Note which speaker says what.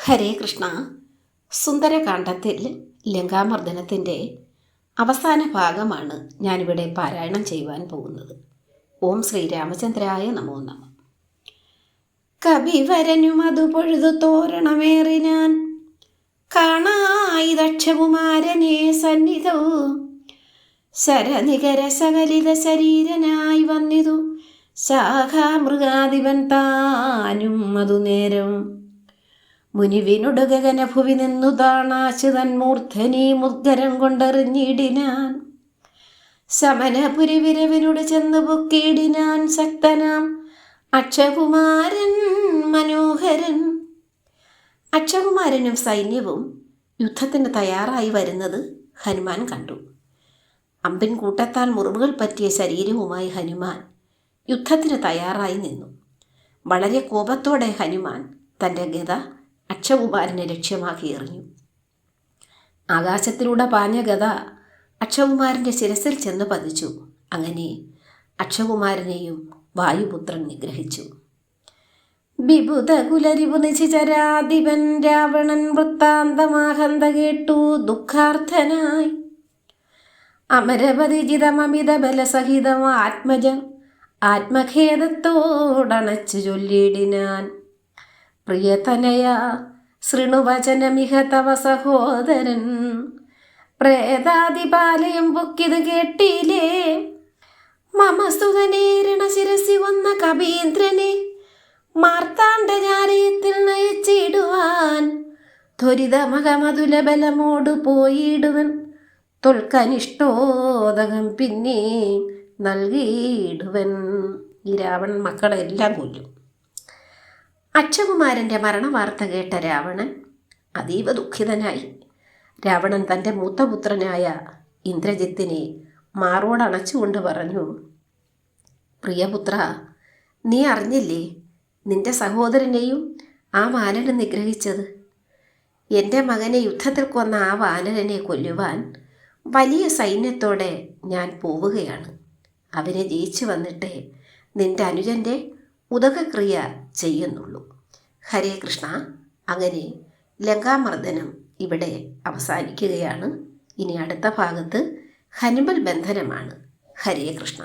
Speaker 1: ഹരേ കൃഷ്ണ. സുന്ദരകാന്ഡത്തിൽ ലങ്കാമർദ്ദനത്തിൻ്റെ അവസാന ഭാഗമാണ് ഞാനിവിടെ പാരായണം ചെയ്യുവാൻ പോകുന്നത്. ഓം ശ്രീരാമചന്ദ്രായ നമോ നമ. കവിവരനും അതു പൊഴുതു തോരണമേറിനാൻ കാണായി ദക്ഷകുമാരനെ സന്നിധവും ശരനികര സകലിത ശരീരനായി വന്നിതു ശാഖാമൃഗാധിപൻ താനും അതു നേരം മുനിവിനൊടുകനഭുവി നിന്നു താണാശു തന്മൂർധനി മുദ്ഗരം കൊണ്ടെറിഞ്ഞിടിനാൻ ശമനപുരി വിരവിനോട് ചെന്നു പൊക്കിയിടിനാൻ ശക്തനാം അക്ഷകുമാരൻ മനോഹരൻ. അക്ഷകുമാരനും സൈന്യവും യുദ്ധത്തിന് തയ്യാറായി വരുന്നത് ഹനുമാൻ കണ്ടു. അമ്പിൻ കൂട്ടത്താൽ മുറിവുകൾ പറ്റിയ ശരീരവുമായി ഹനുമാൻ യുദ്ധത്തിന് തയ്യാറായി നിന്നു. വളരെ കോപത്തോടെ ഹനുമാൻ തൻ്റെ ഗദ അക്ഷകുമാരനെ ലക്ഷ്യമാക്കി എറിഞ്ഞു. ആകാശത്തിലൂടെ പാഞ്ഞ ഗദ അക്ഷകുമാരൻ്റെ ശിരസിൽ ചെന്ന് പതിച്ചു. അങ്ങനെ അക്ഷകുമാരനെയും വായുപുത്രൻ നിഗ്രഹിച്ചു. വിഭുതകുലരിപു നിശിചരാധിപൻ രാവണൻ വൃത്താന്തമാഹന്ത കേട്ടു ദുഃഖാർത്ഥനായി അമരപതിജിതമമിത ബലസഹിതം ആത്മജം ആത്മഖേദത്തോടണച്ചു ചൊല്ലിയിടിനാൻ. പ്രിയതനയ ശൃണുവചനമിഹ തവ സഹോദരൻ പ്രേതാതിപാലയം പൊക്കിത് കേട്ടില്ലേ. മമസുതനേരണ ശിരസി വന്ന കവീന്ദ്രനെ മാർത്താണ്ഡജാലയത്തിൽ നയിച്ചിടുവാൻ ത്വരിതമകമതുല ബലമോടു പോയിടുവൻ തൊൽക്കനിഷ്ടോദകം പിന്നെ നൽകിയിടുവൻ. ഈ രാവണൻ മക്കളെല്ലാം കൊല്ലും. അക്ഷകുമാരൻ്റെ മരണവാർത്ത കേട്ട രാവണൻ അതീവ ദുഃഖിതനായി. രാവണൻ തൻ്റെ മൂത്തപുത്രനായ ഇന്ദ്രജിത്തിനെ മാറോടണച്ചുകൊണ്ട് പറഞ്ഞു, പ്രിയപുത്ര, നീ അറിഞ്ഞില്ലേ നിന്റെ സഹോദരനെയും ആ വാനരൻ നിഗ്രഹിച്ചത്? എൻ്റെ മകനെ യുദ്ധത്തിൽ കൊന്ന ആ വാനരനെ കൊല്ലുവാൻ വലിയ സൈന്യത്തോടെ ഞാൻ പോവുകയാണ്. അവനെ ജയിച്ചു വന്നിട്ടേ നിന്റെ അനുജൻ്റെ ഉദകക്രിയ ചെയ്യുന്നുള്ളൂ. ഹരേ കൃഷ്ണ. അങ്ങനെ ലങ്കാമർദ്ദനം ഇവിടെ അവസാനിക്കുകയാണ്. ഇനി അടുത്ത ഭാഗത്ത് ഹനുമൽ ബന്ധനമാണ്. ഹരേ കൃഷ്ണ.